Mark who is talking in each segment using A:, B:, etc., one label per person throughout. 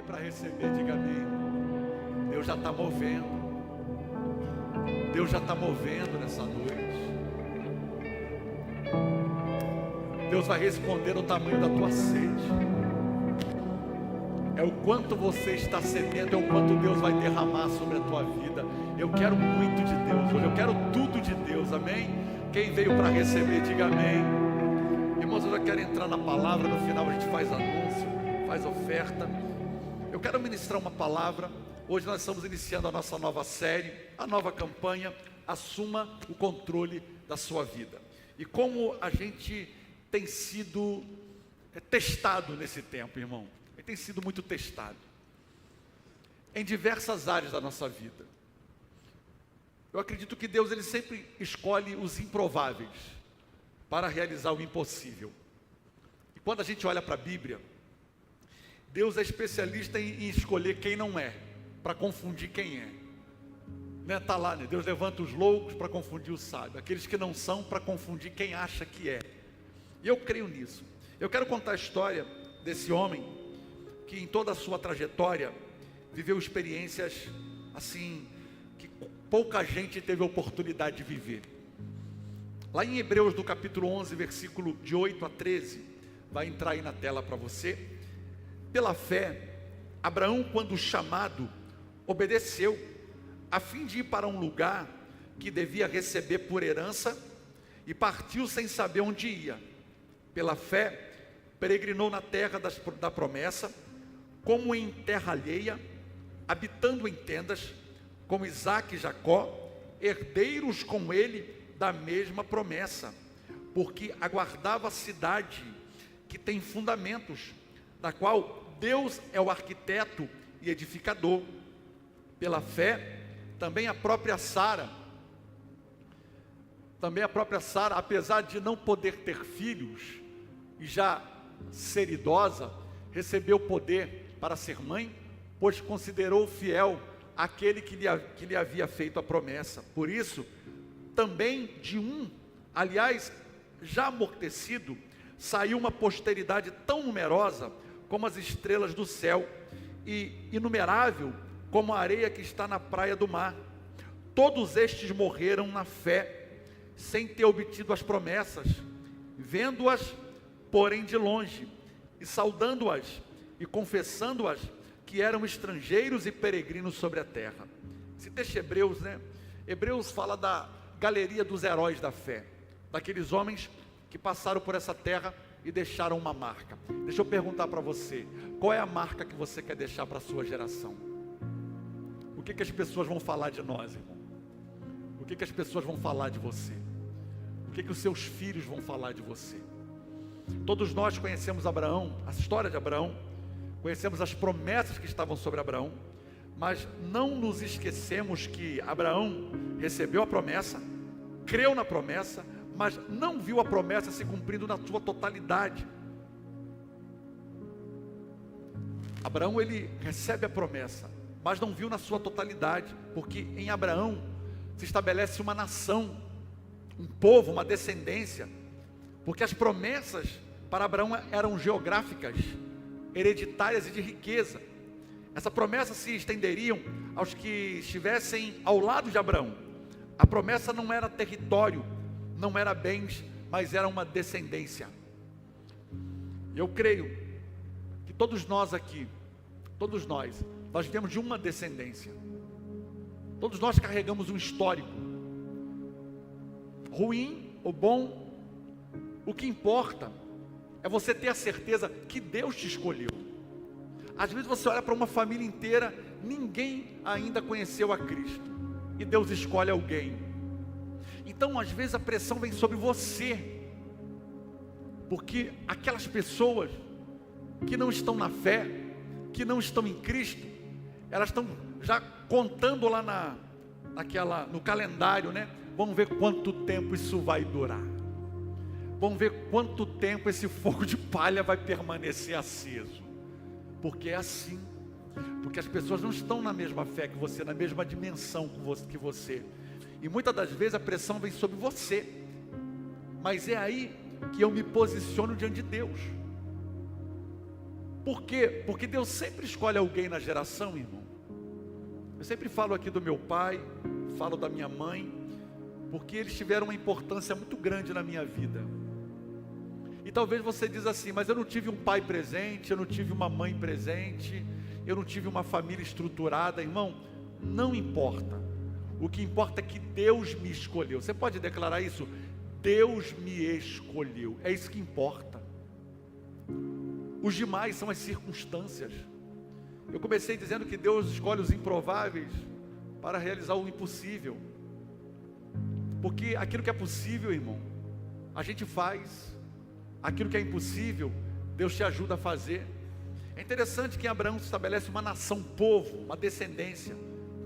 A: para receber, diga amém. Deus já está movendo. Deus já está movendo nessa noite. Deus vai responder ao tamanho da tua sede. É o quanto você está sedento, é o quanto Deus vai derramar sobre a tua vida. Eu quero muito de Deus hoje, eu quero tudo de Deus, amém? Quem veio para receber, diga amém. Irmãos, eu já quero entrar na palavra, no final a gente faz anúncio, faz oferta. Eu quero ministrar uma palavra. Hoje nós estamos iniciando a nossa nova série, a nova campanha, Assuma o Controle da Sua Vida. E como a gente tem sido testado nesse tempo, irmão. Ele tem sido muito testado em diversas áreas da nossa vida. Eu acredito que Deus, ele sempre escolhe os improváveis para realizar o impossível. E quando a gente olha para a Bíblia, Deus é especialista em escolher quem não é, para confundir quem é. Né? Tá lá, né? Deus levanta os loucos para confundir os sábios, aqueles que não são para confundir quem acha que é. E eu creio nisso. Eu quero contar a história desse homem que em toda a sua trajetória viveu experiências assim que pouca gente teve a oportunidade de viver. Lá em Hebreus, do capítulo 11, versículo de 8 a 13, vai entrar aí na tela para você. Pela fé, Abraão, quando chamado, obedeceu, a fim de ir para um lugar que devia receber por herança, e partiu sem saber onde ia. Pela fé, peregrinou na terra da promessa, como em terra alheia, habitando em tendas, como Isaque e Jacó, herdeiros com ele da mesma promessa, porque aguardava a cidade que tem fundamentos, da qual Deus é o arquiteto e edificador. Pela fé, também a própria Sara, apesar de não poder ter filhos e já ser idosa, recebeu poder para ser mãe, pois considerou fiel aquele que lhe havia feito a promessa. Por isso, também de aliás, já amortecido, saiu uma posteridade tão numerosa como as estrelas do céu, e inumerável como a areia que está na praia do mar. Todos estes morreram na fé, sem ter obtido as promessas, vendo-as, porém de longe, e saudando-as, e confessando-as, que eram estrangeiros e peregrinos sobre a terra. Esse texto Hebreus, né? Hebreus fala da galeria dos heróis da fé, daqueles homens que passaram por essa terra e deixaram uma marca. Deixa eu perguntar para você, qual é a marca que você quer deixar para a sua geração? O que as pessoas vão falar de nós, irmão? O que as pessoas vão falar de você? O que os seus filhos vão falar de você? Todos nós conhecemos Abraão, a história de Abraão, conhecemos as promessas que estavam sobre Abraão, mas não nos esquecemos que Abraão recebeu a promessa, creu na promessa, mas não viu a promessa se cumprindo na sua totalidade. Abraão, ele recebe a promessa, mas não viu na sua totalidade, porque em Abraão se estabelece uma nação, um povo, uma descendência, porque as promessas para Abraão eram geográficas, hereditárias e de riqueza. Essa promessa se estenderiam aos que estivessem ao lado de Abraão. A promessa não era território, não era bens, mas era uma descendência. Eu creio que todos nós aqui, nós viemos de uma descendência. Todos nós carregamos um histórico, ruim ou bom. O que importa é você ter a certeza que Deus te escolheu. Às vezes você olha para uma família inteira, ninguém ainda conheceu a Cristo, e Deus escolhe alguém. Então às vezes a pressão vem sobre você, porque aquelas pessoas que não estão na fé, que não estão em Cristo, elas estão já contando lá no calendário, né? Vamos ver quanto tempo isso vai durar. Vamos ver quanto tempo esse fogo de palha vai permanecer aceso. Porque é assim. Porque as pessoas não estão na mesma fé que você, na mesma dimensão que você. E muitas das vezes a pressão vem sobre você. Mas é aí que eu me posiciono diante de Deus. Por quê? Porque Deus sempre escolhe alguém na geração, irmão. Eu sempre falo aqui do meu pai, falo da minha mãe, porque eles tiveram uma importância muito grande na minha vida. E talvez você diz assim, mas eu não tive um pai presente, eu não tive uma mãe presente, eu não tive uma família estruturada. Irmão, não importa. O que importa é que Deus me escolheu. Você pode declarar isso? Deus me escolheu. É isso que importa. Os demais são as circunstâncias. Eu comecei dizendo que Deus escolhe os improváveis para realizar o impossível. Porque aquilo que é possível, irmão, a gente faz. Aquilo que é impossível, Deus te ajuda a fazer. É interessante que em Abraão se estabelece uma nação, um povo, uma descendência.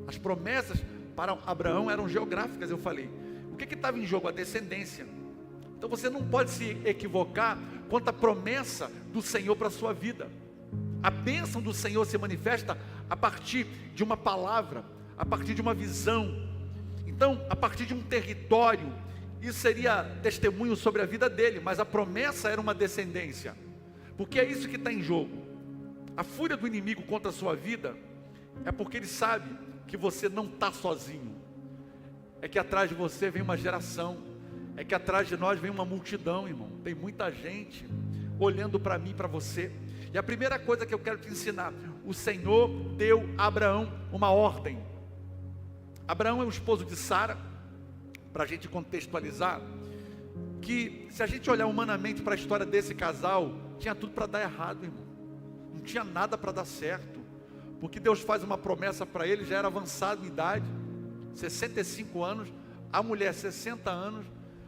A: As promessas para Abraão eram geográficas, eu falei. O que estava em jogo? A descendência. Então você não pode se equivocar quanto à promessa do Senhor para a sua vida. A bênção do Senhor se manifesta a partir de uma palavra, a partir de uma visão. Então, a partir de um território, isso seria testemunho sobre a vida dele, mas a promessa era uma descendência. Porque é isso que está em jogo. A fúria do inimigo contra a sua vida é porque ele sabe que você não está sozinho. É que atrás de você vem uma geração, é que atrás de nós vem uma multidão, irmão. Tem muita gente olhando para mim e para você. E a primeira coisa que eu quero te ensinar, o Senhor deu a Abraão uma ordem. Abraão é o esposo de Sara, para a gente contextualizar, que se a gente olhar humanamente para a história desse casal, tinha tudo para dar errado, irmão. Não tinha nada para dar certo, porque Deus faz uma promessa para ele, já era avançado em idade, 65 anos, a mulher 60 anos,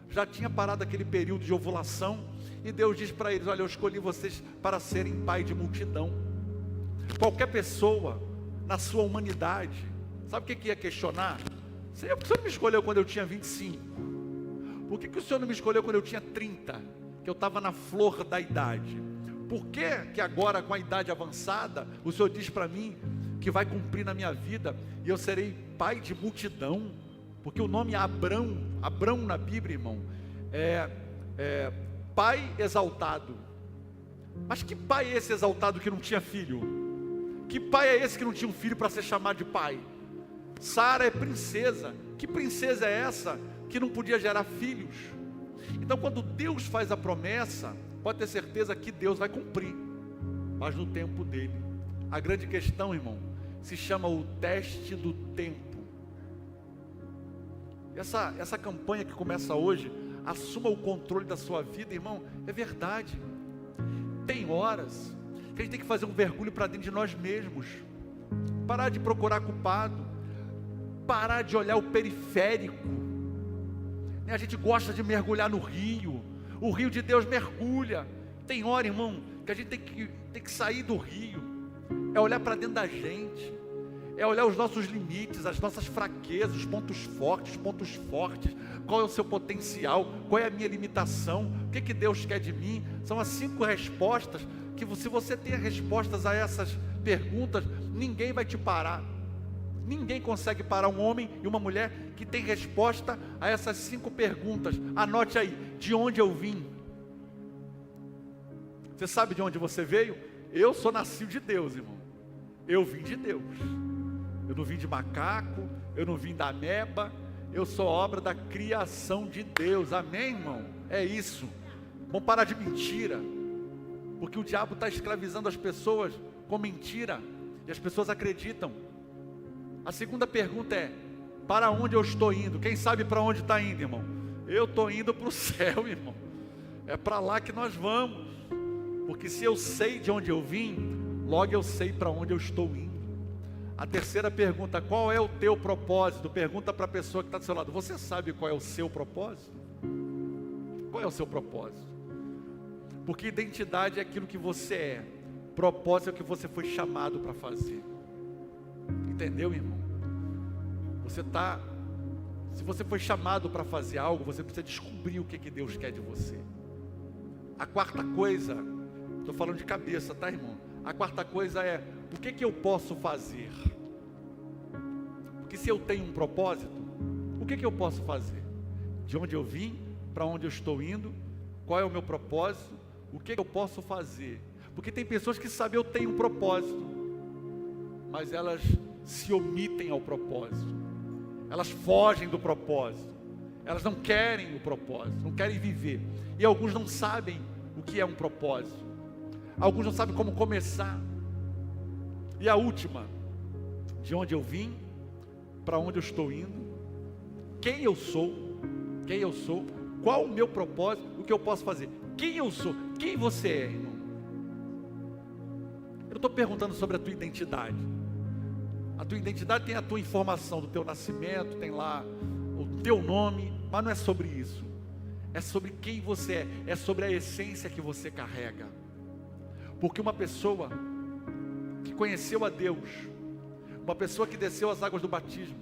A: já tinha parado aquele período de ovulação, e Deus diz para eles, olha, eu escolhi vocês para serem pai de multidão. Qualquer pessoa, na sua humanidade, sabe o que ia questionar? Senhor, por que o Senhor não me escolheu quando eu tinha 25? Por que o Senhor não me escolheu quando eu tinha 30? Que eu estava na flor da idade. Por que agora, com a idade avançada, o Senhor diz para mim que vai cumprir na minha vida e eu serei pai de multidão? Porque o nome Abrão na Bíblia, irmão, é pai exaltado. Mas que pai é esse exaltado que não tinha filho? Que pai é esse que não tinha um filho para ser chamado de pai? Sara é princesa. Que princesa é essa que não podia gerar filhos? Então, quando Deus faz a promessa, pode ter certeza que Deus vai cumprir, mas no tempo dele. A grande questão, irmão, se chama o teste do tempo. Essa campanha que começa hoje, assuma o controle da sua vida, irmão, é verdade. Tem horas que a gente tem que fazer um mergulho para dentro de nós mesmos, parar de procurar culpado, parar de olhar o periférico. A gente gosta de mergulhar no rio, o rio de Deus mergulha. Tem hora, irmão, que a gente tem que sair do rio, é olhar para dentro da gente, é olhar os nossos limites, as nossas fraquezas, os pontos fortes, qual é o seu potencial, qual é a minha limitação, o que Deus quer de mim. São as 5 respostas, que se você tem respostas a essas perguntas, ninguém vai te parar. Ninguém consegue parar um homem e uma mulher que tem resposta a essas 5 perguntas. Anote aí, de onde eu vim? Você sabe de onde você veio? Eu sou nascido de Deus, irmão. Eu vim de Deus. Eu não vim de macaco, eu não vim da ameba, eu sou obra da criação de Deus. Amém, irmão? É isso. Vamos parar de mentira, porque o diabo está escravizando as pessoas com mentira, e as pessoas acreditam. A segunda pergunta é, para onde eu estou indo? Quem sabe para onde está indo, irmão? Eu estou indo para o céu, irmão. É para lá que nós vamos, porque se eu sei de onde eu vim, logo eu sei para onde eu estou indo. A terceira pergunta, qual é o teu propósito? Pergunta para a pessoa que está do seu lado, você sabe qual é o seu propósito? Qual é o seu propósito? Porque identidade é aquilo que você é, propósito é o que você foi chamado para fazer. Entendeu, irmão? Se você foi chamado para fazer algo, você precisa descobrir o que Deus quer de você. A quarta coisa, estou falando de cabeça, tá, irmão? A quarta coisa é, o que eu posso fazer? Porque se eu tenho um propósito, o que eu posso fazer? De onde eu vim, para onde eu estou indo, qual é o meu propósito, o que eu posso fazer? Porque tem pessoas que sabem, eu tenho um propósito, mas elas se omitem ao propósito, elas fogem do propósito, elas não querem o propósito, não querem viver. E alguns não sabem o que é um propósito, alguns não sabem como começar. E a última, de onde eu vim, para onde eu estou indo, quem eu sou, qual o meu propósito, o que eu posso fazer, quem eu sou, quem você é, irmão. Eu não estou perguntando sobre a tua identidade. A tua identidade tem a tua informação do teu nascimento, tem lá o teu nome, mas não é sobre isso. É sobre quem você é sobre a essência que você carrega. Porque uma pessoa que conheceu a Deus, uma pessoa que desceu as águas do batismo,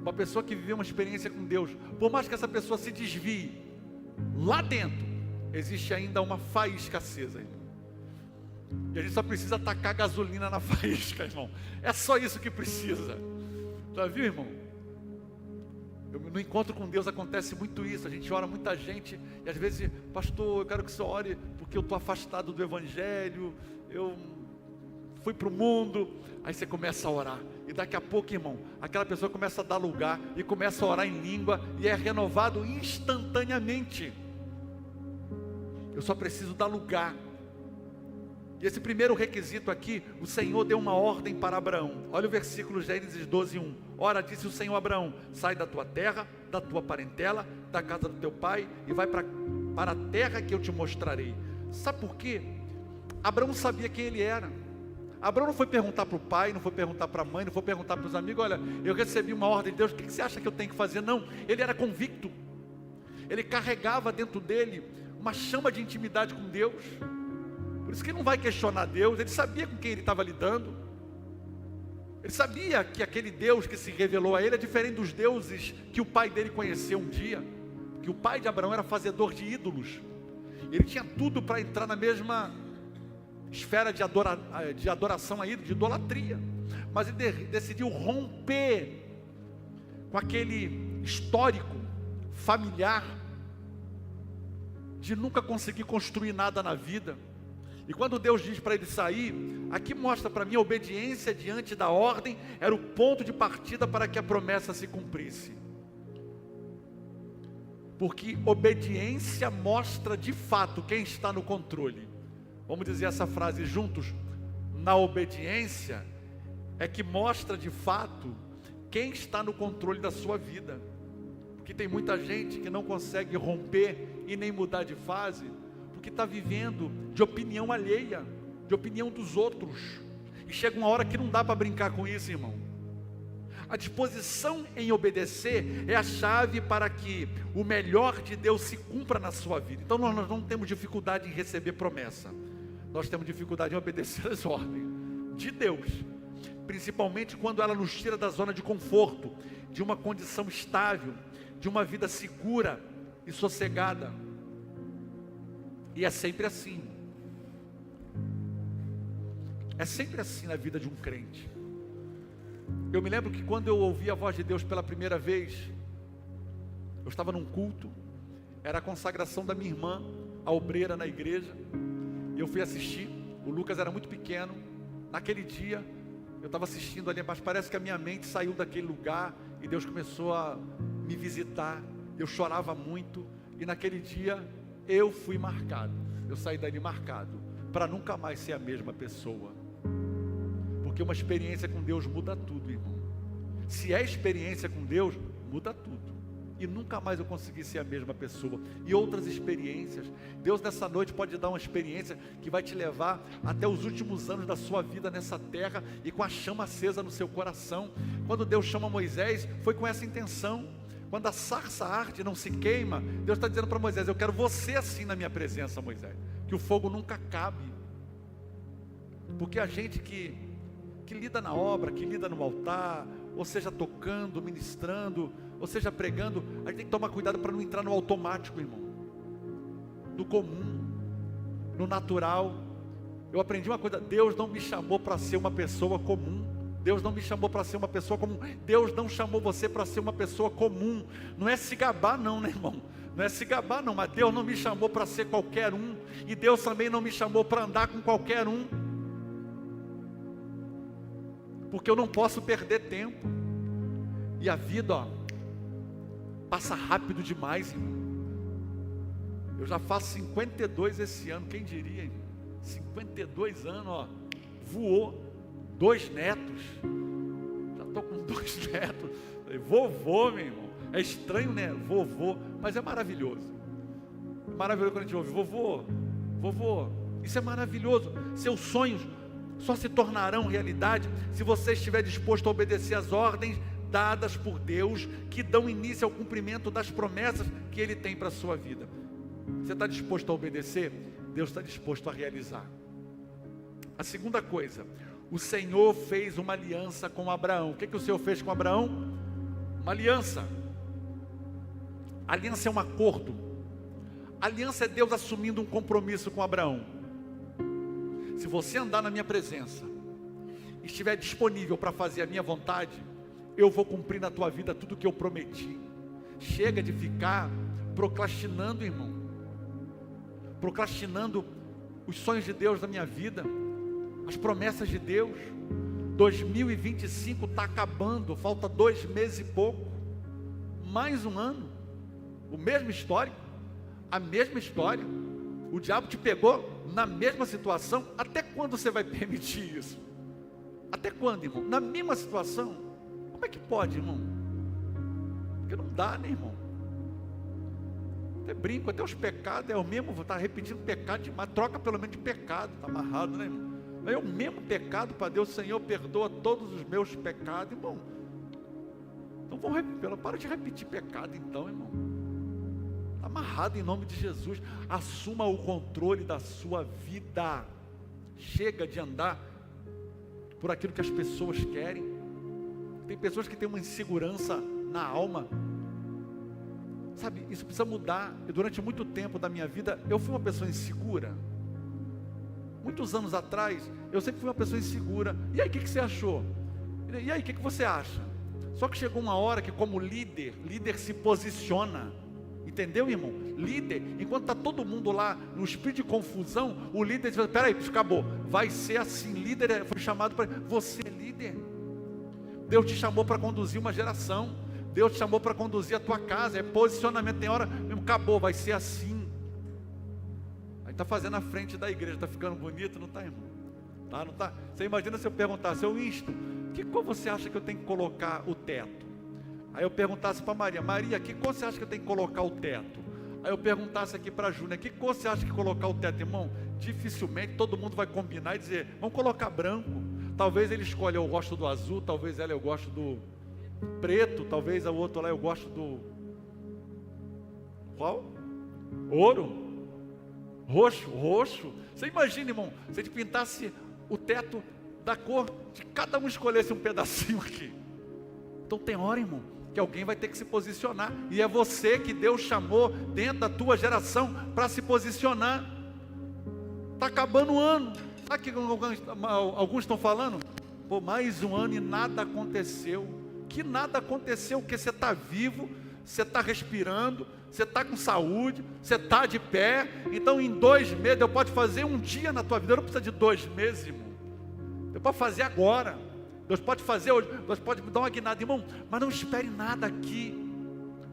A: uma pessoa que viveu uma experiência com Deus, por mais que essa pessoa se desvie, lá dentro existe ainda uma faísca acesa, irmão. E a gente só precisa tacar gasolina na faísca, irmão. É só isso que precisa. Já viu, irmão? No encontro com Deus acontece muito isso. A gente ora muita gente, e às vezes, pastor, eu quero que você ore, porque eu estou afastado do Evangelho, eu fui para o mundo. Aí você começa a orar, e daqui a pouco, irmão, aquela pessoa começa a dar lugar, e começa a orar em língua, e é renovado instantaneamente. Eu só preciso dar lugar. E esse primeiro requisito aqui, o Senhor deu uma ordem para Abraão. Olha o versículo Gênesis 12:1. Ora, disse o Senhor a Abraão: sai da tua terra, da tua parentela, da casa do teu pai, e vai para a terra que eu te mostrarei. Sabe por quê? Abraão sabia quem ele era. Abraão não foi perguntar para o pai, não foi perguntar para a mãe, não foi perguntar para os amigos: olha, eu recebi uma ordem de Deus, o que você acha que eu tenho que fazer? Não, ele era convicto. Ele carregava dentro dele uma chama de intimidade com Deus. Por isso que ele não vai questionar Deus. Ele sabia com quem ele estava lidando. Ele sabia que aquele Deus que se revelou a ele é diferente dos deuses que o pai dele conheceu um dia. Que o pai de Abraão era fazedor de ídolos. Ele tinha tudo para entrar na mesma esfera de adoração a ídolos, de idolatria. Mas ele decidiu romper com aquele histórico familiar de nunca conseguir construir nada na vida. E quando Deus diz para ele sair, aqui mostra para mim a obediência diante da ordem, era o ponto de partida para que a promessa se cumprisse. Porque obediência mostra de fato quem está no controle. Vamos dizer essa frase juntos: na obediência é que mostra de fato quem está no controle da sua vida. Porque tem muita gente que não consegue romper e nem mudar de fase, que está vivendo de opinião alheia, de opinião dos outros, e chega uma hora que não dá para brincar com isso, irmão. A disposição em obedecer é a chave para que o melhor de Deus se cumpra na sua vida. Então nós não temos dificuldade em receber promessa, nós temos dificuldade em obedecer as ordens de Deus, principalmente quando ela nos tira da zona de conforto, de uma condição estável, de uma vida segura e sossegada. E é sempre assim. É sempre assim na vida de um crente. Eu me lembro que quando eu ouvi a voz de Deus pela primeira vez, eu estava num culto, era a consagração da minha irmã, a obreira na igreja. Eu fui assistir, o Lucas era muito pequeno. Naquele dia, eu estava assistindo ali, mas parece que a minha mente saiu daquele lugar e Deus começou a me visitar. Eu chorava muito, e naquele dia eu fui marcado, eu saí dali marcado, para nunca mais ser a mesma pessoa. Porque uma experiência com Deus muda tudo, irmão. Se é experiência com Deus, muda tudo. E nunca mais eu consegui ser a mesma pessoa. E outras experiências, Deus nessa noite pode dar uma experiência que vai te levar até os últimos anos da sua vida nessa terra, e com a chama acesa no seu coração. Quando Deus chama Moisés, foi com essa intenção. Quando a sarça arde e não se queima, Deus está dizendo para Moisés: eu quero você assim na minha presença, Moisés, que o fogo nunca acabe. Porque a gente que lida na obra, que lida no altar, ou seja tocando, ministrando, ou seja pregando, a gente tem que tomar cuidado para não entrar no automático, irmão, no comum, no natural. Eu aprendi uma coisa: Deus não me chamou para ser uma pessoa comum. Deus não me chamou para ser uma pessoa comum. Deus não chamou você para ser uma pessoa comum. Não é se gabar não, né, irmão? Não é se gabar não, mas Deus não me chamou para ser qualquer um. E Deus também não me chamou para andar com qualquer um. Porque eu não posso perder tempo. E a vida, ó, passa rápido demais, irmão. Eu já faço 52 esse ano, quem diria, irmão? 52 anos, ó, voou. 2 netos. Já estou com 2 netos. Vovô, meu irmão. É estranho, né? Vovô, mas é maravilhoso. É maravilhoso quando a gente ouve vovô, vovô. Isso é maravilhoso. Seus sonhos só se tornarão realidade se você estiver disposto a obedecer às ordens dadas por Deus, que dão início ao cumprimento das promessas que Ele tem para a sua vida. Você está disposto a obedecer? Deus está disposto a realizar. A segunda coisa, o Senhor fez uma aliança com Abraão. O que o Senhor fez com Abraão? Uma aliança. Aliança é um acordo. Aliança é Deus assumindo um compromisso com Abraão. Se você andar na minha presença, e estiver disponível para fazer a minha vontade, eu vou cumprir na tua vida tudo o que eu prometi. Chega de ficar procrastinando, irmão. Procrastinando os sonhos de Deus na minha vida, as promessas de Deus. 2025 está acabando, falta 2 meses e pouco, mais um ano, o mesmo histórico, a mesma história, o diabo te pegou na mesma situação. Até quando você vai permitir isso? Até quando, irmão? Na mesma situação? Como é que pode, irmão? Porque não dá, né, irmão? Até brinco, até os pecados é o mesmo, vou estar repetindo pecado demais, troca pelo menos de pecado, está amarrado, né, irmão? É o mesmo pecado para Deus. Senhor, perdoa todos os meus pecados, irmão. Então vamos repetir, para de repetir pecado então, irmão. Está amarrado em nome de Jesus. Assuma o controle da sua vida. Chega de andar por aquilo que as pessoas querem. Tem pessoas que têm uma insegurança na alma. Sabe, isso precisa mudar. E durante muito tempo da minha vida, eu fui uma pessoa insegura. Muitos anos atrás, eu sempre fui uma pessoa insegura. E aí, o que você achou? E aí, o que você acha? Só que chegou uma hora que, como líder se posiciona. Entendeu, irmão? Líder, enquanto está todo mundo lá no espírito de confusão, o líder diz: peraí, acabou, vai ser assim. Líder foi chamado para... Você é líder. Deus te chamou para conduzir uma geração. Deus te chamou para conduzir a tua casa. É posicionamento. Tem hora, mesmo, acabou, vai ser assim. Aí está fazendo na frente da igreja, está ficando bonito, não está, irmão? Tá, não está? Você imagina se eu perguntasse: eu insto, que cor você acha que eu tenho que colocar o teto? Aí eu perguntasse para Maria: Maria, que cor você acha que eu tenho que colocar o teto? Aí eu perguntasse aqui para a Júnia: que cor você acha que colocar o teto? Irmão, dificilmente todo mundo vai combinar e dizer: vamos colocar branco. Talvez ele escolha: eu gosto do azul, talvez ela eu gosto do preto, talvez o outro lá eu gosto do... Qual? Ouro? Roxo. Você imagina, irmão, se a gente pintasse o teto da cor, de cada um escolhesse um pedacinho aqui. Então tem hora, irmão, que alguém vai ter que se posicionar. E é você que Deus chamou dentro da tua geração para se posicionar. Está acabando o ano. Sabe o que alguns estão falando? Pô, mais um ano e nada aconteceu. Que nada aconteceu, porque você está vivo, você está respirando, você está com saúde, você está de pé. Então em 2 meses, Deus pode fazer um dia na tua vida. Não precisa de 2 meses, irmão. Deus pode fazer agora. Deus pode fazer hoje. Deus pode me dar uma guinada, irmão. Mas não espere nada aqui.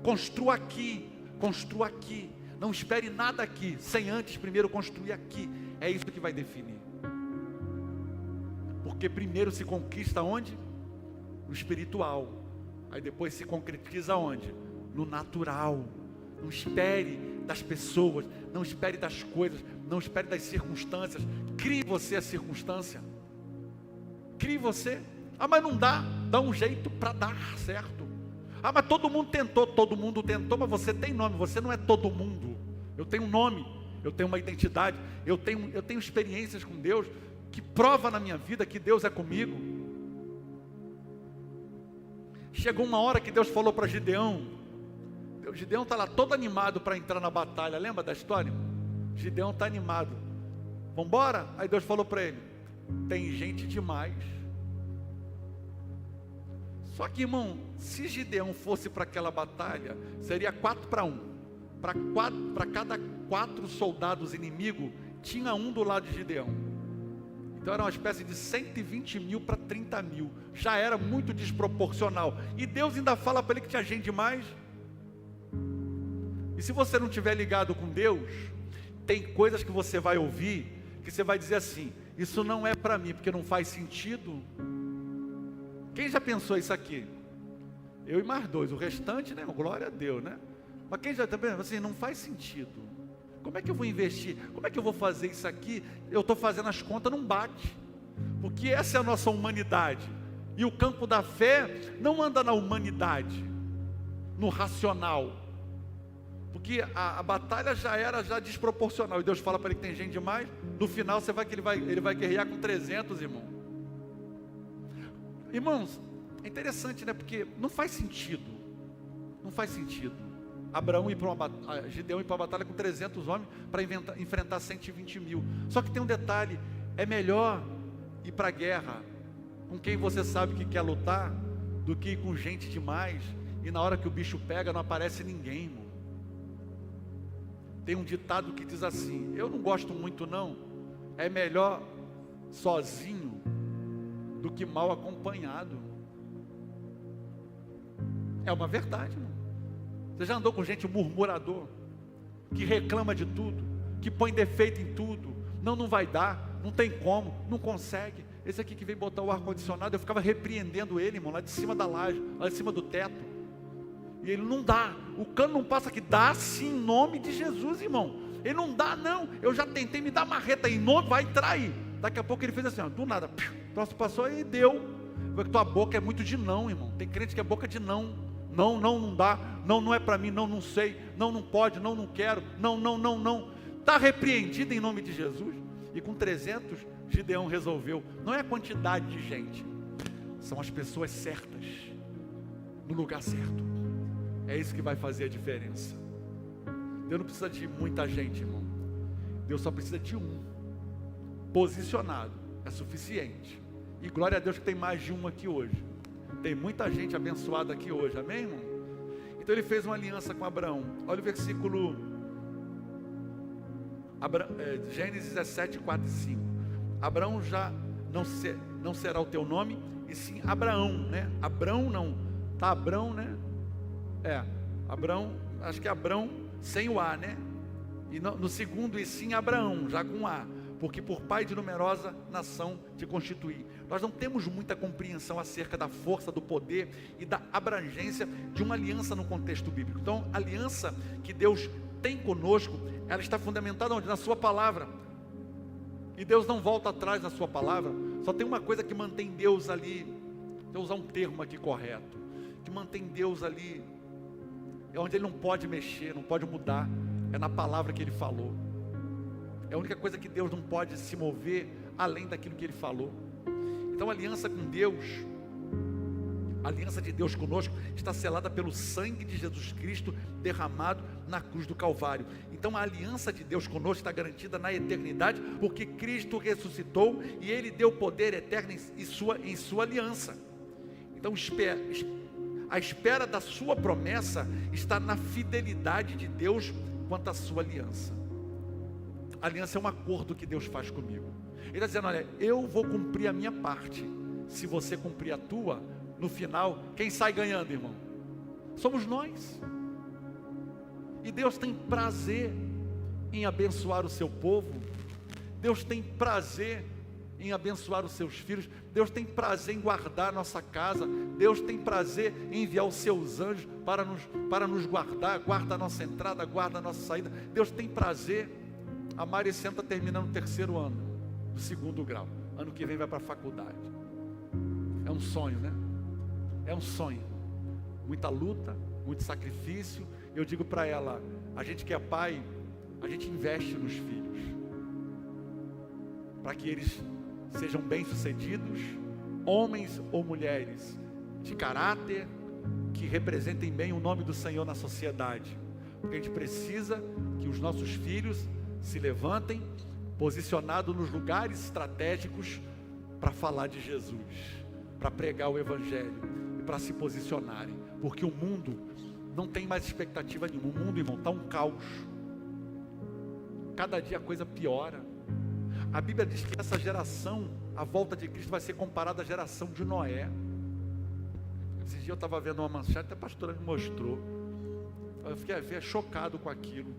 A: Construa aqui. Construa aqui. Não espere nada aqui, sem antes primeiro construir aqui. É isso que vai definir. Porque primeiro se conquista onde? No espiritual. Aí depois se concretiza onde? No natural. Não espere das pessoas, não espere das coisas, não espere das circunstâncias. Crie você a circunstância. Crie você. Ah, mas não dá. Dá um jeito para dar certo. Ah, mas todo mundo tentou, mas você tem nome. Você não é todo mundo. Eu tenho um nome, eu tenho uma identidade, eu tenho experiências com Deus que prova na minha vida que Deus é comigo. Chegou uma hora que Deus falou para Gideão. Gideão está lá todo animado para entrar na batalha. Lembra da história? Gideão está animado. Vamos embora? Aí Deus falou para ele: tem gente demais. Só que, irmão, se Gideão fosse para aquela batalha, seria 4-1. para cada 4 soldados inimigos, tinha um do lado de Gideão. Então era uma espécie de 120 mil para 30 mil. Já era muito desproporcional. E Deus ainda fala para ele que tinha gente demais. E se você não estiver ligado com Deus, tem coisas que você vai ouvir, que você vai dizer assim: isso não é para mim, porque não faz sentido. Quem já pensou isso aqui? Eu e mais 2, o restante, né? Glória a Deus, né? Mas quem já está pensando assim, não faz sentido. Como é que eu vou investir? Como é que eu vou fazer isso aqui? Eu estou fazendo as contas, não bate. Porque essa é a nossa humanidade. E o campo da fé não anda na humanidade, no racional. Porque a batalha já era desproporcional. E Deus fala para ele que tem gente demais. No final você vai que ele vai guerrear com 300, irmão. Irmãos, é interessante, né? Porque não faz sentido. Não faz sentido. Gideão ir para a batalha com 300 homens para enfrentar 120 mil. Só que tem um detalhe: é melhor ir para a guerra com quem você sabe que quer lutar do que ir com gente demais e na hora que o bicho pega não aparece ninguém, irmão. Tem um ditado que diz assim, eu não gosto muito não: é melhor sozinho do que mal acompanhado. É uma verdade, irmão. Você já andou com gente murmurador, que reclama de tudo, que põe defeito em tudo? Não vai dar, não tem como, não consegue. Esse aqui que veio botar o ar-condicionado, eu ficava repreendendo ele, irmão, lá de cima da laje, lá de cima do teto. E ele: não dá, o cano não passa aqui. Dá sim, em nome de Jesus, irmão. Ele: não dá não, eu já tentei, me dá marreta aí, não vai entrar aí. Daqui a pouco ele fez assim, ó, do nada, o troço passou e deu. Porque tua boca é muito de não, irmão. Tem crente que é boca de não. Não dá, não é para mim, não sei, não pode, não quero, não. Está repreendido em nome de Jesus. E com 300, Gideão resolveu. Não é a quantidade de gente, são as pessoas certas, no lugar certo. É isso que vai fazer a diferença. Deus não precisa de muita gente, irmão. Deus só precisa de um, posicionado, é suficiente. E glória a Deus que tem mais de um aqui hoje. Tem muita gente abençoada aqui hoje, amém, irmão? Então ele fez uma aliança com Abraão. Olha o versículo Gênesis 17, 4 e 5. Abraão já não será o teu nome, e sim Abraão, né? Abrão não, tá? Abrão, né? Abraão, acho que é Abrão sem o A, né? E no segundo, e sim Abraão, já com A, porque por pai de numerosa nação te constituí. Nós não temos muita compreensão acerca da força, do poder e da abrangência de uma aliança no contexto bíblico. Então, a aliança que Deus tem conosco, ela está fundamentada onde? Na sua palavra. E Deus não volta atrás na sua palavra. Só tem uma coisa que mantém Deus ali, vou usar um termo aqui correto, que mantém Deus ali, é onde Ele não pode mexer, não pode mudar, é na palavra que Ele falou. É a única coisa que Deus não pode se mover além daquilo que Ele falou. Então a aliança com Deus, a aliança de Deus conosco, está selada pelo sangue de Jesus Cristo derramado na cruz do Calvário. Então a aliança de Deus conosco está garantida na eternidade, porque Cristo ressuscitou e Ele deu poder eterno em sua aliança. Então a espera da sua promessa está na fidelidade de Deus quanto à sua aliança. A aliança é um acordo que Deus faz comigo. Ele está dizendo, olha, eu vou cumprir a minha parte. Se você cumprir a tua, no final, quem sai ganhando, irmão? Somos nós. E Deus tem prazer em abençoar o seu povo. Deus tem prazer em abençoar os seus filhos. Deus tem prazer em guardar a nossa casa. Deus tem prazer em enviar os seus anjos para nos guardar. Guarda a nossa entrada, guarda a nossa saída. Deus tem prazer. A Mari está terminando o 3º ano, do 2º grau. Ano que vem vai para a faculdade. É um sonho, né? É um sonho. Muita luta, muito sacrifício. Eu digo para ela, a gente que é pai, a gente investe nos filhos, para que eles sejam bem-sucedidos, homens ou mulheres, de caráter, que representem bem o nome do Senhor na sociedade. Porque a gente precisa que os nossos filhos se levantem, posicionados nos lugares estratégicos, para falar de Jesus, para pregar o Evangelho, e para se posicionarem, porque o mundo não tem mais expectativa nenhuma. O mundo, irmão, está um caos. Cada dia a coisa piora. A Bíblia diz que essa geração, a volta de Cristo vai ser comparada à geração de Noé. Esse dia eu estava vendo uma manchete, até a pastora me mostrou. Eu fiquei chocado com aquilo.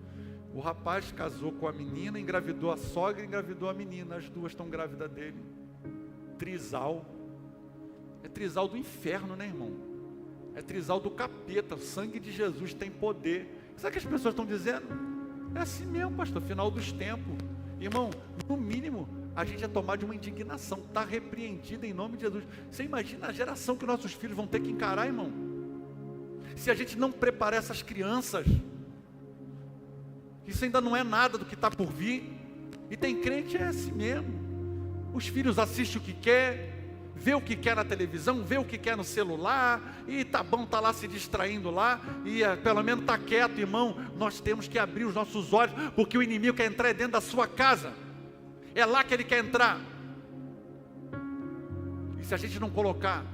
A: O rapaz casou com a menina, engravidou a sogra e engravidou a menina. As duas estão grávidas dele. Trisal. É trisal do inferno, né, irmão? É trisal do capeta. O sangue de Jesus tem poder. Sabe o que as pessoas estão dizendo? É assim mesmo, pastor, final dos tempos. Irmão, no mínimo, a gente é tomar de uma indignação. Está repreendido em nome de Jesus. Você imagina a geração que nossos filhos vão ter que encarar, irmão? Se a gente não preparar essas crianças, isso ainda não é nada do que está por vir. E tem crente é assim mesmo. Os filhos assistem o que quer, vê o que quer na televisão, vê o que quer no celular, e tá bom, tá lá se distraindo lá, e pelo menos tá quieto, irmão. Nós temos que abrir os nossos olhos, porque o inimigo quer entrar dentro da sua casa. É lá que ele quer entrar. E se a gente não colocar,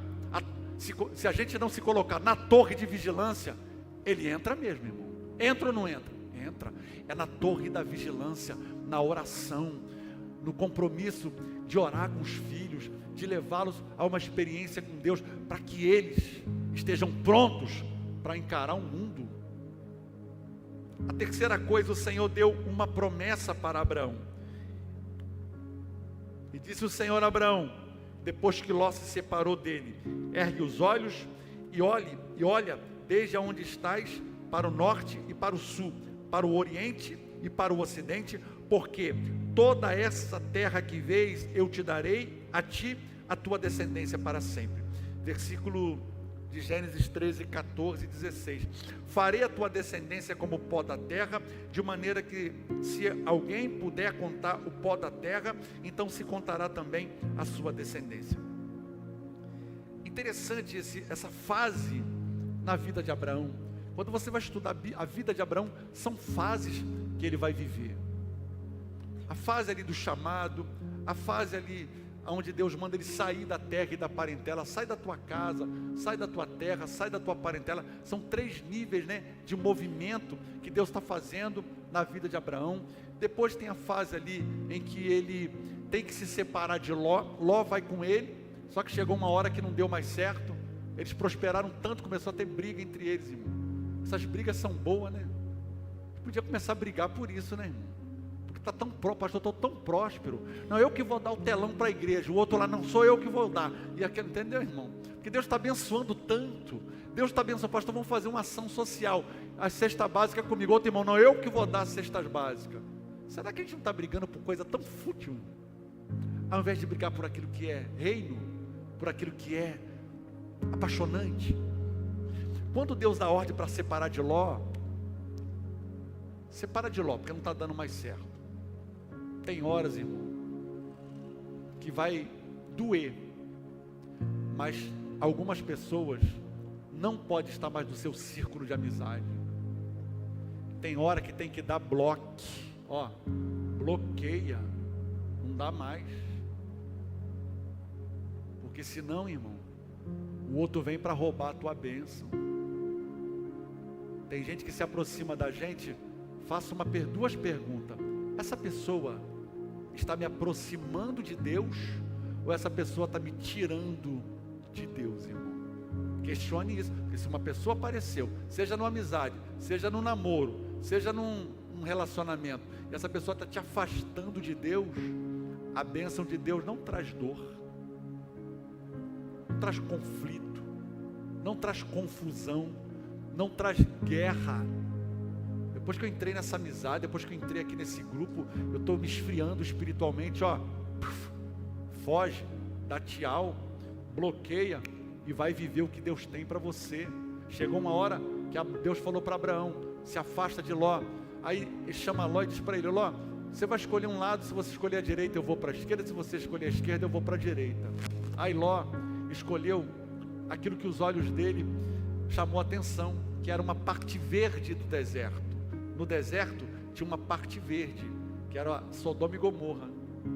A: se a gente não se colocar na torre de vigilância, ele entra mesmo, irmão. Entra ou não entra? Entra. É na torre da vigilância, na oração, no compromisso de orar com os filhos, de levá-los a uma experiência com Deus, para que eles estejam prontos para encarar o mundo. A terceira coisa, o Senhor deu uma promessa para Abraão. E disse o Senhor a Abraão, depois que Ló se separou dele: ergue os olhos e olha desde onde estás, para o norte e para o sul, para o oriente e para o ocidente, porque toda essa terra que vês eu te darei a ti, a tua descendência para sempre. Versículo de Gênesis 13, 14 e 16. Farei a tua descendência como o pó da terra, de maneira que se alguém puder contar o pó da terra, então se contará também a sua descendência. Interessante essa fase na vida de Abraão. Quando você vai estudar a vida de Abraão, são fases que ele vai viver. A fase ali do chamado, a fase ali onde Deus manda ele sair da terra e da parentela. Sai da tua casa, sai da tua terra, sai da tua parentela. São 3 níveis, né, de movimento que Deus está fazendo na vida de Abraão. Depois tem a fase ali em que ele tem que se separar de Ló. Ló vai com ele, só que chegou uma hora que não deu mais certo. Eles prosperaram tanto, começou a ter briga entre eles, irmão. Essas brigas são boas, né? A gente podia começar a brigar por isso, né, irmão? Está tão pastor, estou tão próspero. Não, eu que vou dar o telão para a igreja. O outro lá, não sou eu que vou dar. E aquele, entendeu, irmão? Porque Deus está abençoando tanto. Deus está abençoando, pastor, vamos fazer uma ação social. A cesta básica comigo. Outro irmão, não, eu que vou dar as cestas básicas. Será que a gente não está brigando por coisa tão fútil? Ao invés de brigar por aquilo que é reino, por aquilo que é apaixonante. Quando Deus dá ordem para separar de Ló, separa de Ló, porque não está dando mais certo. Tem horas, irmão, que vai doer, mas algumas pessoas não podem estar mais no seu círculo de amizade. Tem hora que tem que dar bloqueia, não dá mais, porque senão, irmão, o outro vem para roubar a tua bênção. Tem gente que se aproxima da gente. Faço 2 perguntas. Essa pessoa está me aproximando de Deus, ou essa pessoa está me tirando de Deus, irmão? Questione isso, porque se uma pessoa apareceu, seja numa amizade, seja num namoro, seja num relacionamento, e essa pessoa está te afastando de Deus, a bênção de Deus não traz dor, não traz conflito, não traz confusão, não traz guerra. Depois que eu entrei nessa amizade, depois que eu entrei aqui nesse grupo, eu estou me esfriando espiritualmente, foge, dá tchau, bloqueia e vai viver o que Deus tem para você. Chegou uma hora que Deus falou para Abraão, se afasta de Ló. Aí ele chama Ló e diz para ele: Ló, você vai escolher um lado, se você escolher a direita eu vou para a esquerda, se você escolher a esquerda eu vou para a direita. Aí Ló escolheu aquilo que os olhos dele chamou a atenção, que era uma parte verde do deserto. No deserto tinha uma parte verde, que era Sodoma e Gomorra.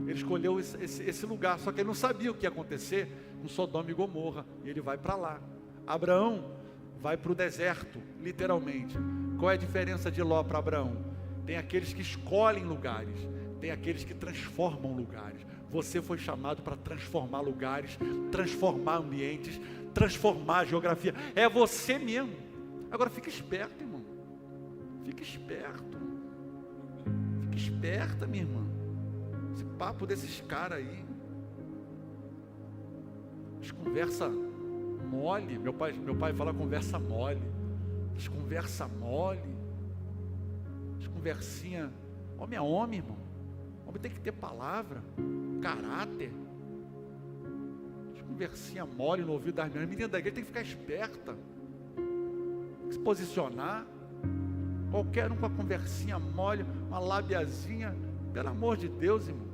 A: Ele escolheu esse lugar, só que ele não sabia o que ia acontecer com Sodoma e Gomorra, e ele vai para lá. Abraão vai para o deserto, literalmente. Qual é a diferença de Ló para Abraão? Tem aqueles que escolhem lugares, tem aqueles que transformam lugares. Você foi chamado para transformar lugares, transformar ambientes, transformar a geografia. É você mesmo. Agora fica esperto, irmão. Fica esperto. Fica esperta, minha irmã. Esse papo desses caras aí. As conversa mole. Meu pai fala conversa mole. As conversa mole. As conversinha homem a homem, irmão. Homem tem que ter palavra, caráter. As conversinha mole no ouvido das meninas. Menina da igreja tem que ficar esperta. Tem que se posicionar. Qualquer um com a conversinha mole, uma labiazinha, pelo amor de Deus, irmão.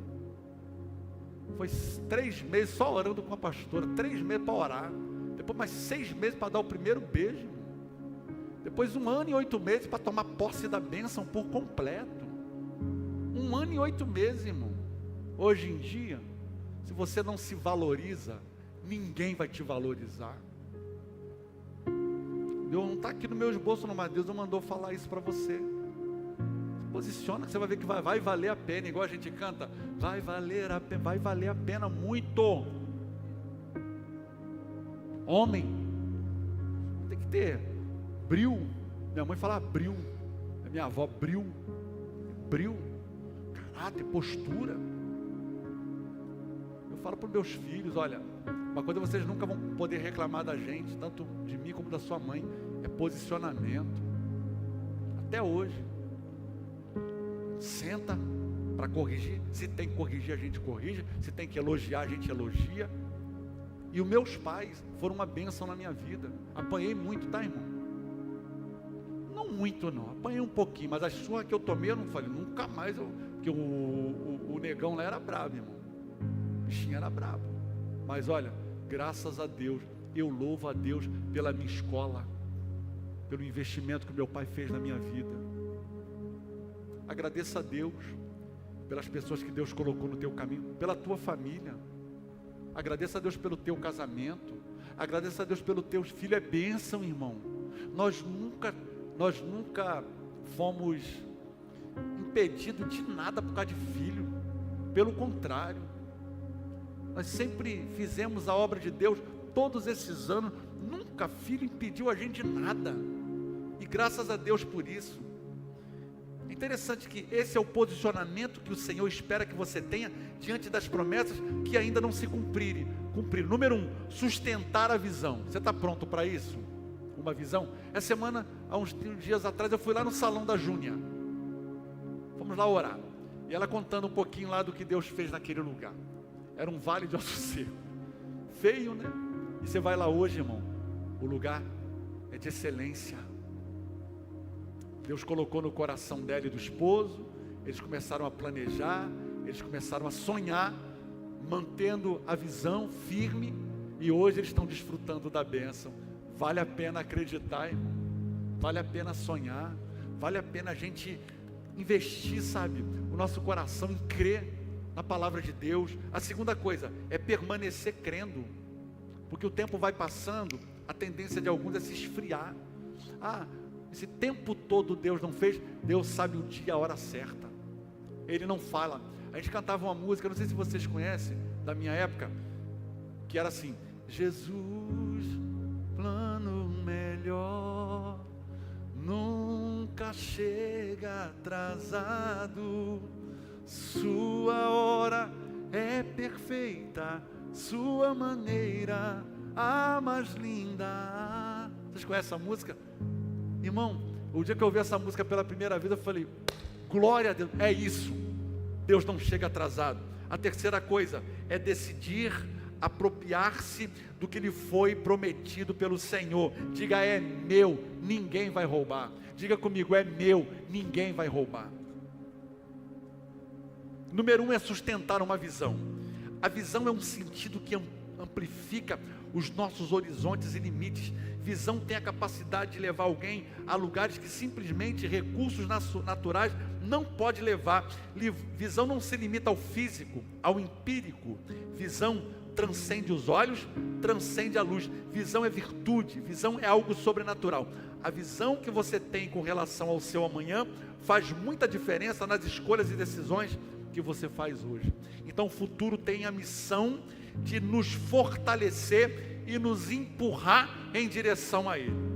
A: Foi 3 meses só orando com a pastora, 3 meses para orar, depois mais 6 meses para dar o primeiro beijo, irmão. Depois 1 ano e 8 meses para tomar posse da bênção por completo. 1 ano e 8 meses, irmão. Hoje em dia, se você não se valoriza, ninguém vai te valorizar. Deus não está aqui no meu esboço, não, mas Deus não mandou falar isso para você. Se posiciona que você vai ver que vai valer a pena, igual a gente canta, vai valer a pena muito. Homem tem que ter brio. Minha mãe fala bril, minha avó bril, caráter, postura. Eu falo para os meus filhos, olha, uma coisa vocês nunca vão poder reclamar da gente, tanto de mim como da sua mãe, é posicionamento. Até hoje. Senta para corrigir. Se tem que corrigir, a gente corrige. Se tem que elogiar, a gente elogia. E os meus pais foram uma bênção na minha vida. Apanhei muito, tá, irmão? Não muito, não. Apanhei um pouquinho, mas a surra que eu tomei, eu não falei, nunca mais. Porque o negão lá era brabo, irmão. O bichinho era brabo. Mas olha, graças a Deus, eu louvo a Deus pela minha escola, pelo investimento que meu pai fez na minha vida. Agradeça a Deus pelas pessoas que Deus colocou no teu caminho, pela tua família. Agradeça a Deus pelo teu casamento. Agradeça a Deus pelo teu filho. É bênção, irmão. Nós nunca fomos impedidos de nada por causa de filho. Pelo contrário. Nós sempre fizemos a obra de Deus todos esses anos. Nunca filho impediu a gente de nada. E graças a Deus por isso. É interessante que esse é o posicionamento que o Senhor espera que você tenha diante das promessas que ainda não se cumpriram. Número 1, sustentar a visão. Você está pronto para isso? Uma visão? Essa semana, há uns dias atrás, eu fui lá no salão da Júnia. Fomos lá orar. E ela contando um pouquinho lá do que Deus fez naquele lugar. Era um vale de ossos secos. Feio, né? E você vai lá hoje, irmão. O lugar é de excelência. Deus colocou no coração dela e do esposo. Eles começaram a planejar. Eles começaram a sonhar. Mantendo a visão firme. E hoje eles estão desfrutando da bênção. Vale a pena acreditar, irmão. Vale a pena sonhar. Vale a pena a gente investir, sabe? O nosso coração em crer na palavra de Deus. A segunda coisa é permanecer crendo, porque o tempo vai passando, a tendência de alguns é se esfriar. Esse tempo todo Deus não fez. Deus sabe o dia, a hora certa. Ele não fala. A gente cantava uma música, não sei se vocês conhecem, da minha época, que era assim: Jesus, plano melhor, nunca chega atrasado. Sua hora é perfeita, sua maneira a mais linda. Vocês conhecem essa música? Irmão, o dia que eu ouvi essa música pela primeira vez, eu falei: glória a Deus, é isso. Deus não chega atrasado. A terceira coisa é decidir apropriar-se do que lhe foi prometido pelo Senhor. Diga: é meu, ninguém vai roubar. Diga comigo: é meu, ninguém vai roubar. Número 1 é sustentar uma visão. A visão é um sentido que amplifica os nossos horizontes e limites. Visão tem a capacidade de levar alguém a lugares que simplesmente recursos naturais não pode levar. Visão não se limita ao físico, ao empírico. Visão transcende os olhos, transcende a luz. Visão é virtude, visão é algo sobrenatural. A visão que você tem com relação ao seu amanhã faz muita diferença nas escolhas e decisões que você faz hoje. Então o futuro tem a missão de nos fortalecer e nos empurrar em direção a ele.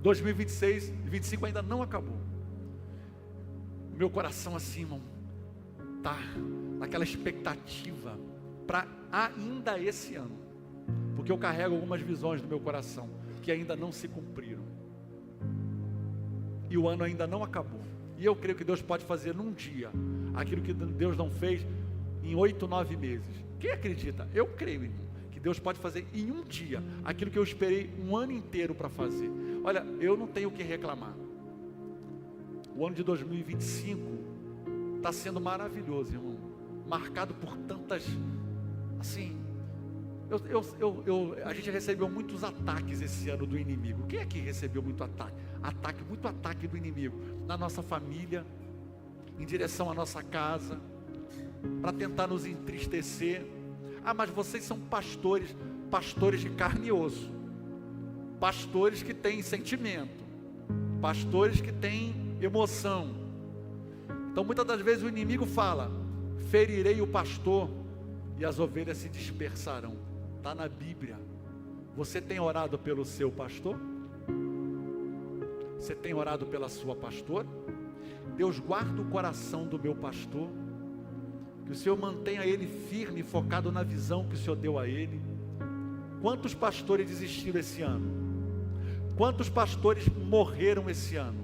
A: 2026, 2025 ainda não acabou. O meu coração assim, irmão, tá naquela expectativa para ainda esse ano, porque eu carrego algumas visões no meu coração que ainda não se cumpriram, e o ano ainda não acabou, e eu creio que Deus pode fazer num dia aquilo que Deus não fez em 8, 9 meses. Quem acredita? Eu creio, irmão, que Deus pode fazer em um dia aquilo que eu esperei um ano inteiro para fazer. Olha, eu não tenho o que reclamar. O ano de 2025 está sendo maravilhoso, irmão, marcado por tantas, assim, a gente recebeu muitos ataques esse ano do inimigo. Quem aqui recebeu muito ataque? Muito ataque do inimigo, na nossa família, em direção à nossa casa, para tentar nos entristecer. Ah, mas vocês são pastores de carne e osso, pastores que têm sentimento, pastores que têm emoção. Então muitas das vezes o inimigo fala: ferirei o pastor e as ovelhas se dispersarão. Está na Bíblia. Você tem orado pelo seu pastor? Você tem orado pela sua pastora? Deus, guarda o coração do meu pastor, que o Senhor mantenha ele firme e focado na visão que o Senhor deu a ele. Quantos pastores desistiram esse ano? Quantos pastores morreram esse ano?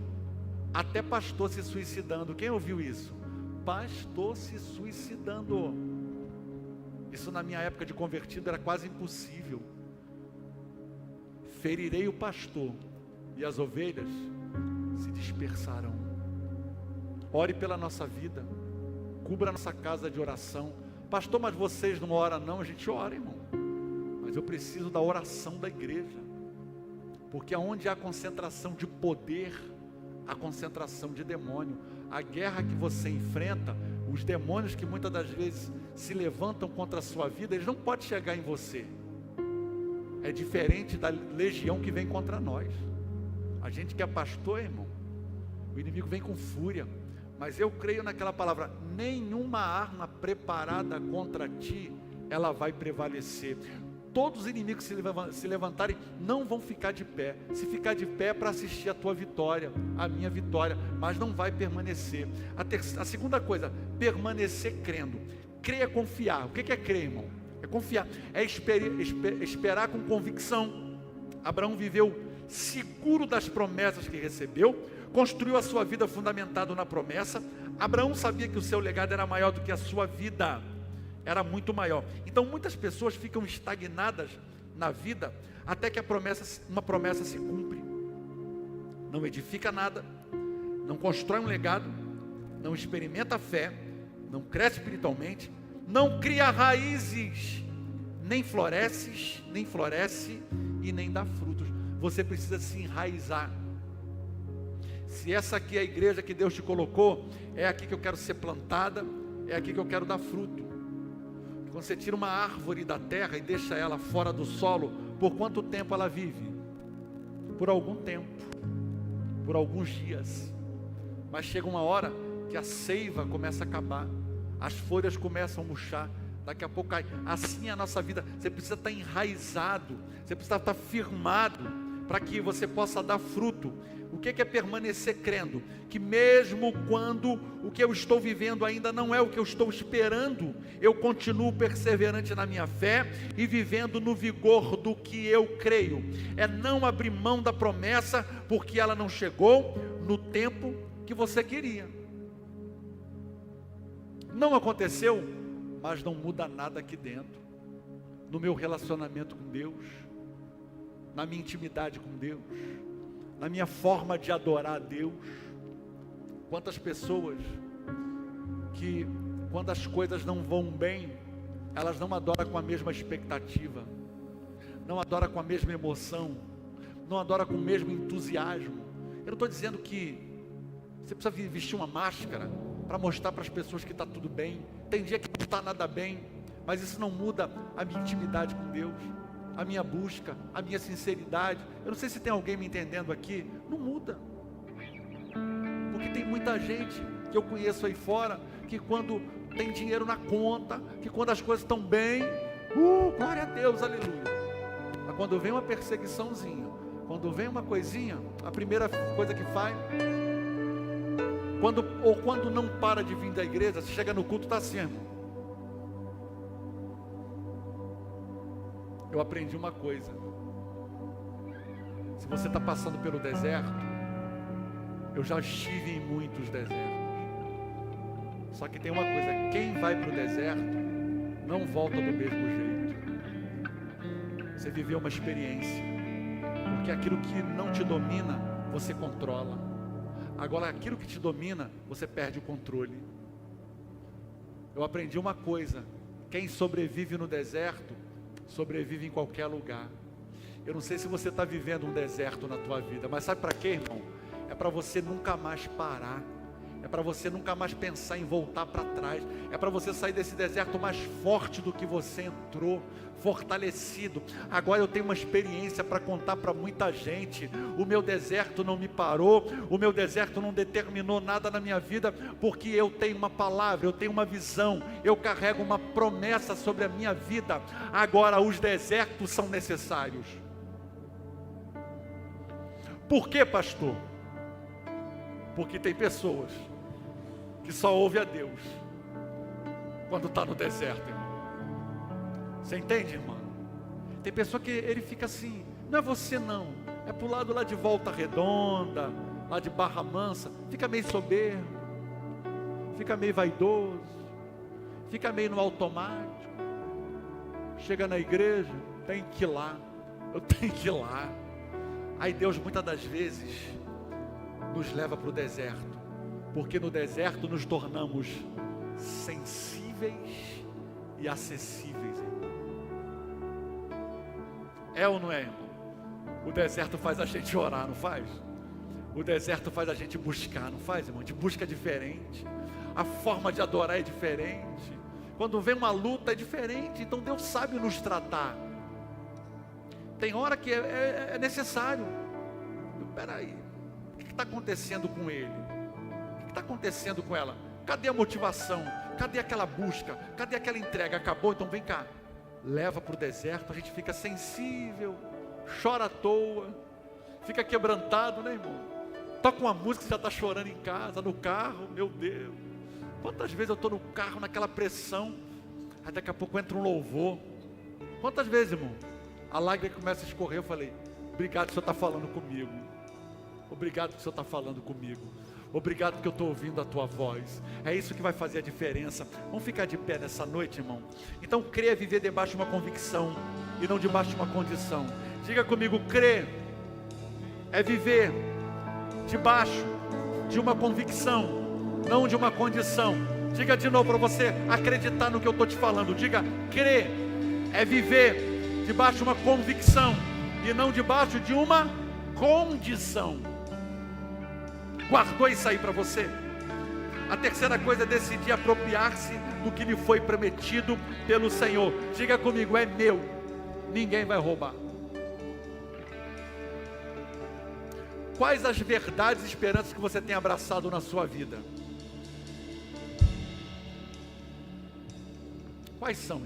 A: Até pastor se suicidando. Quem ouviu isso? Pastor se suicidando. Isso na minha época de convertido era quase impossível. Ferirei o pastor e as ovelhas se dispersarão. Ore pela nossa vida, cubra a nossa casa de oração. Pastor, mas vocês não oram? Não, a gente ora, irmão, mas eu preciso da oração da igreja, porque aonde há concentração de poder, há concentração de demônio. A guerra que você enfrenta, os demônios que muitas das vezes se levantam contra a sua vida, eles não podem chegar em você. É diferente da legião que vem contra nós. A gente que é pastor, irmão, o inimigo vem com fúria, mas eu creio naquela palavra: nenhuma arma preparada contra ti, ela vai prevalecer. Todos os inimigos que se levantarem não vão ficar de pé. Se ficar de pé é para assistir a tua vitória, a minha vitória, mas não vai permanecer. A segunda coisa, permanecer crendo. Crer é confiar. O que é crer, irmão? É confiar, é esperar com convicção. Abraão viveu seguro das promessas que recebeu, construiu a sua vida fundamentado na promessa. Abraão sabia que o seu legado era maior do que a sua vida, era muito maior. Então muitas pessoas ficam estagnadas na vida até que uma promessa se cumpre. Não edifica nada, não constrói um legado, não experimenta a fé, não cresce espiritualmente, não cria raízes, nem floresce e nem dá frutos. Você precisa se enraizar. Se essa aqui é a igreja que Deus te colocou, é aqui que eu quero ser plantada, é aqui que eu quero dar fruto. Quando você tira uma árvore da terra e deixa ela fora do solo, por quanto tempo ela vive? Por algum tempo, por alguns dias. Mas chega uma hora que a seiva começa a acabar, as folhas começam a murchar, daqui a pouco cai. Assim é a nossa vida. Você precisa estar enraizado, você precisa estar firmado, para que você possa dar fruto. O que é permanecer crendo? Que mesmo quando o que eu estou vivendo ainda não é o que eu estou esperando, eu continuo perseverante na minha fé e vivendo no vigor do que eu creio. É não abrir mão da promessa, porque ela não chegou no tempo que você queria. Não aconteceu, mas não muda nada aqui dentro, no meu relacionamento com Deus, na minha intimidade com Deus, na minha forma de adorar a Deus. Quantas pessoas que, quando as coisas não vão bem, elas não adoram com a mesma expectativa, não adoram com a mesma emoção, não adoram com o mesmo entusiasmo. Eu não estou dizendo que você precisa vestir uma máscara para mostrar para as pessoas que está tudo bem. Tem dia que não está nada bem, mas isso não muda a minha intimidade com Deus, a minha busca, a minha sinceridade. Eu não sei se tem alguém me entendendo aqui. Não muda, porque tem muita gente que eu conheço aí fora, que quando tem dinheiro na conta, que quando as coisas estão bem, glória a Deus, aleluia. Mas quando vem uma perseguiçãozinha, quando vem uma coisinha, a primeira coisa que faz, quando não para de vir da igreja, você chega no culto, está assim, irmão. Eu aprendi uma coisa: se você está passando pelo deserto, eu já estive em muitos desertos. Só que tem uma coisa: quem vai para o deserto não volta do mesmo jeito. Você viveu uma experiência, porque aquilo que não te domina, você controla. Agora aquilo que te domina, você perde o controle. Eu aprendi uma coisa: quem sobrevive no deserto, sobrevive em qualquer lugar. Eu não sei se você está vivendo um deserto na tua vida, mas sabe para quê, irmão? É para você nunca mais parar. É para você nunca mais pensar em voltar para trás. É para você sair desse deserto mais forte do que você entrou, fortalecido. Agora eu tenho uma experiência para contar para muita gente. O meu deserto não me parou, o meu deserto não determinou nada na minha vida, porque eu tenho uma palavra, eu tenho uma visão, eu carrego uma promessa sobre a minha vida. Agora os desertos são necessários. Por quê, pastor? Porque tem pessoas que só ouvem a Deus quando está no deserto, irmão. Você entende, irmão? Tem pessoa que ele fica assim, não é você não, é para o lado lá de Volta Redonda, lá de Barra Mansa, fica meio soberbo, fica meio vaidoso, fica meio no automático. Chega na igreja, tem que ir lá, eu tenho que ir lá. Aí Deus muitas das vezes nos leva para o deserto, porque no deserto nos tornamos sensíveis e acessíveis, irmão. É ou não é, irmão? O deserto faz a gente orar, não faz? O deserto faz a gente buscar, não faz, irmão? A gente busca diferente, a forma de adorar é diferente, quando vem uma luta é diferente. Então Deus sabe nos tratar. Tem hora que é necessário. Espera aí, o que está acontecendo com ele? O que está acontecendo com ela? Cadê a motivação? Cadê aquela busca? Cadê aquela entrega? Acabou? Então vem cá, leva para o deserto. A gente fica sensível, chora à toa, fica quebrantado, né, irmão? Toca uma música e já está chorando em casa, no carro. Meu Deus, quantas vezes eu estou no carro naquela pressão, aí daqui a pouco entra um louvor. Quantas vezes, irmão, a lágrima começa a escorrer. Eu falei, obrigado que o Senhor está falando comigo. Obrigado que o Senhor está falando comigo. Obrigado porque eu estou ouvindo a tua voz. É isso que vai fazer a diferença. Vamos ficar de pé nessa noite, irmão. Então, crer é viver debaixo de uma convicção e não debaixo de uma condição. Diga comigo, crer é viver debaixo de uma convicção, não de uma condição. Diga de novo para você acreditar no que eu estou te falando. Diga, crer é viver debaixo de uma convicção e não debaixo de uma condição. Guardou isso aí para você? A terceira coisa é decidir apropriar-se do que lhe foi prometido pelo Senhor. Diga comigo, é meu, ninguém vai roubar. Quais as verdades e esperanças que você tem abraçado na sua vida? Quais são?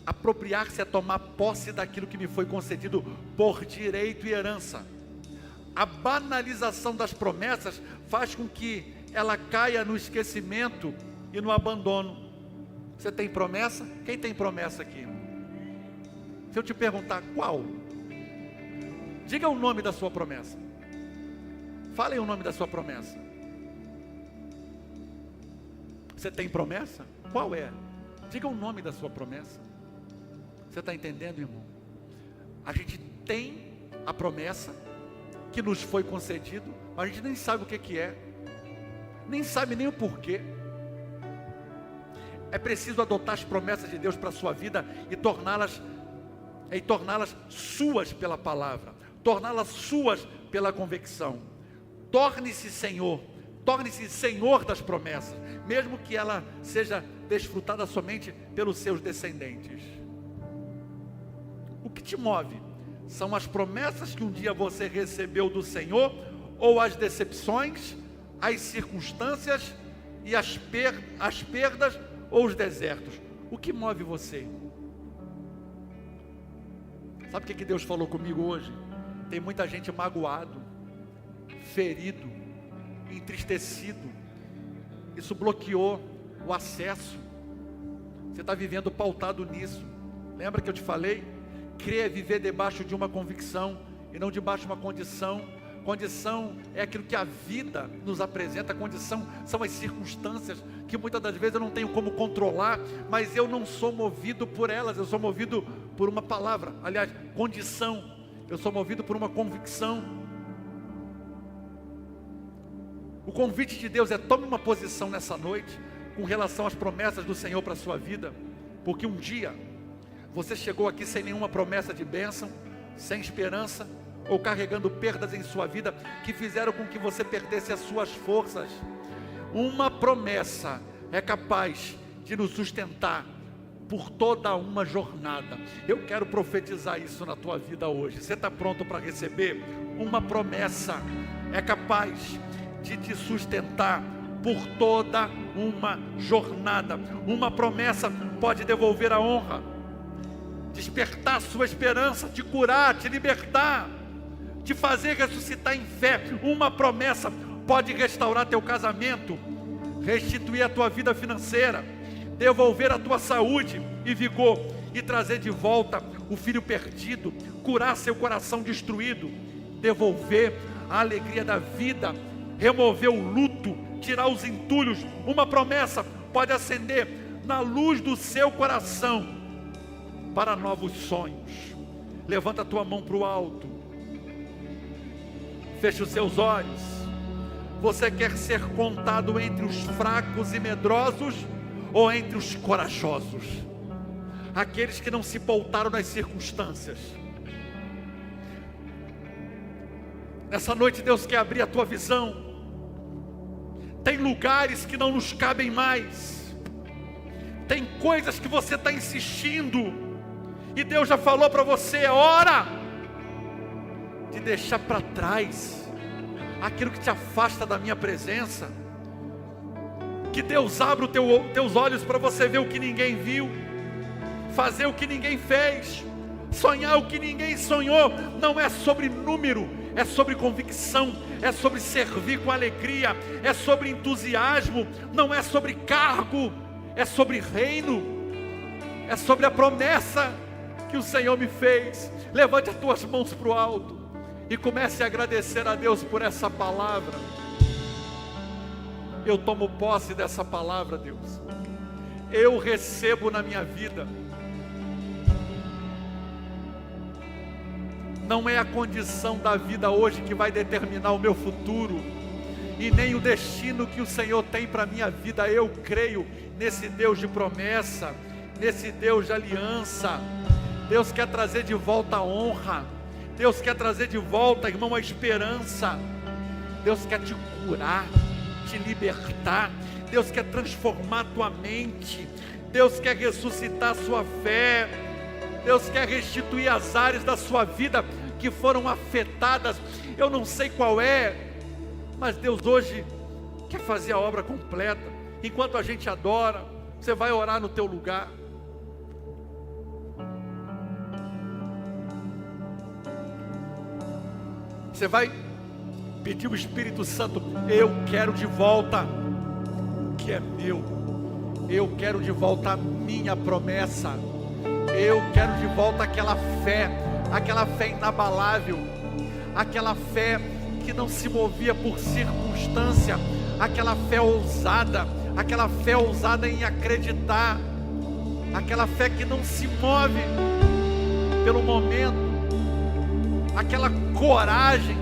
A: Apropriar-se é tomar posse daquilo que me foi concedido por direito e herança. A banalização das promessas faz com que ela caia no esquecimento e no abandono. Você tem promessa? Quem tem promessa aqui? Se eu te perguntar qual, diga o nome da sua promessa. Fale o nome da sua promessa. Você tem promessa? Qual é? Diga o nome da sua promessa. Você está entendendo, irmão? A gente tem a promessa que nos foi concedido, mas a gente nem sabe o que é, nem sabe nem o porquê. É preciso adotar as promessas de Deus para a sua vida e torná-las suas pela palavra, torná-las suas pela convicção. Torne-se Senhor das promessas, mesmo que ela seja desfrutada somente pelos seus descendentes. O que te move? São as promessas que um dia você recebeu do Senhor, ou as decepções, as circunstâncias e as perdas ou os desertos? O que move você? Sabe o que Deus falou comigo hoje? Tem muita gente magoado, ferido, entristecido. Isso bloqueou o acesso. Você está vivendo pautado nisso. Lembra que eu te falei? Crer é viver debaixo de uma convicção e não debaixo de uma condição. Condição é aquilo que a vida nos apresenta. Condição são as circunstâncias que muitas das vezes eu não tenho como controlar, mas eu não sou movido por elas, eu sou movido por uma palavra. Aliás, condição, eu sou movido por uma convicção. O convite de Deus é: tome uma posição nessa noite com relação às promessas do Senhor para a sua vida, porque um dia você chegou aqui sem nenhuma promessa de bênção, sem esperança, ou carregando perdas em sua vida que fizeram com que você perdesse as suas forças. Uma promessa é capaz de nos sustentar por toda uma jornada. Eu quero profetizar isso na tua vida hoje. Você está pronto para receber? Uma promessa é capaz de te sustentar por toda uma jornada. Uma promessa pode devolver a honra, despertar sua esperança, te curar, te libertar, te fazer ressuscitar em fé. Uma promessa pode restaurar teu casamento, restituir a tua vida financeira, devolver a tua saúde e vigor, e trazer de volta o filho perdido, curar seu coração destruído, devolver a alegria da vida, remover o luto, tirar os entulhos. Uma promessa pode acender na luz do seu coração para novos sonhos. Levanta a tua mão para o alto, feche os seus olhos. Você quer ser contado entre os fracos e medrosos, ou entre os corajosos? Aqueles que não se pautaram nas circunstâncias. Nessa noite Deus quer abrir a tua visão. Tem lugares que não nos cabem mais, tem coisas que você está insistindo, e Deus já falou para você: é hora de deixar para trás aquilo que te afasta da minha presença. Que Deus abra os teus olhos para você ver o que ninguém viu, fazer o que ninguém fez, sonhar o que ninguém sonhou. Não é sobre número, é sobre convicção, é sobre servir com alegria, é sobre entusiasmo, não é sobre cargo, é sobre reino, é sobre a promessa que o Senhor me fez. Levante as tuas mãos para o alto e comece a agradecer a Deus por essa palavra. Eu tomo posse dessa palavra, Deus. Eu recebo na minha vida. Não é a condição da vida hoje que vai determinar o meu futuro, e nem o destino que o Senhor tem para a minha vida. Eu creio nesse Deus de promessa, nesse Deus de aliança. Deus quer trazer de volta a honra, Deus quer trazer de volta, irmão, a esperança. Deus quer te curar, te libertar. Deus quer transformar tua mente. Deus quer ressuscitar sua fé. Deus quer restituir as áreas da sua vida que foram afetadas. Eu não sei qual é, mas Deus hoje quer fazer a obra completa. Enquanto a gente adora, você vai orar no teu lugar. Você vai pedir o Espírito Santo: eu quero de volta o que é meu. Eu quero de volta a minha promessa. Eu quero de volta aquela fé inabalável, aquela fé que não se movia por circunstância, aquela fé ousada em acreditar, aquela fé que não se move pelo momento, aquela coragem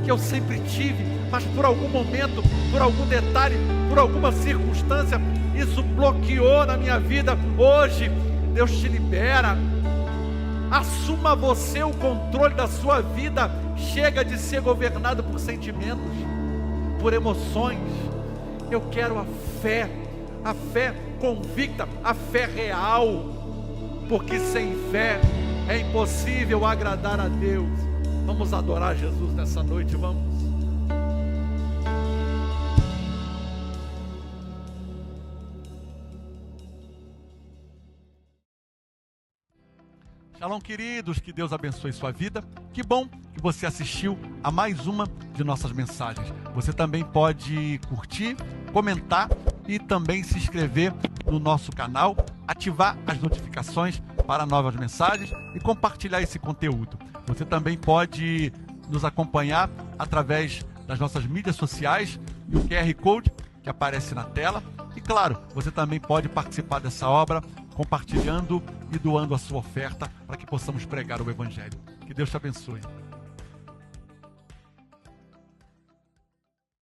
A: que eu sempre tive, mas por algum momento, por algum detalhe, por alguma circunstância, isso bloqueou na minha vida. Hoje Deus te libera. Assuma você o controle da sua vida. Chega de ser governado por sentimentos, por emoções. Eu quero a fé convicta, a fé real, porque sem fé é impossível agradar a Deus. Vamos adorar Jesus nessa noite, vamos. Shalom, queridos, que Deus abençoe sua vida. Que bom que você assistiu a mais uma de nossas mensagens. Você também pode curtir, comentar e também se inscrever no nosso canal, ativar as notificações para novas mensagens e compartilhar esse conteúdo. Você também pode nos acompanhar através das nossas mídias sociais e o QR Code que aparece na tela. E claro, você também pode participar dessa obra compartilhando e doando a sua oferta para que possamos pregar o Evangelho. Que Deus te abençoe.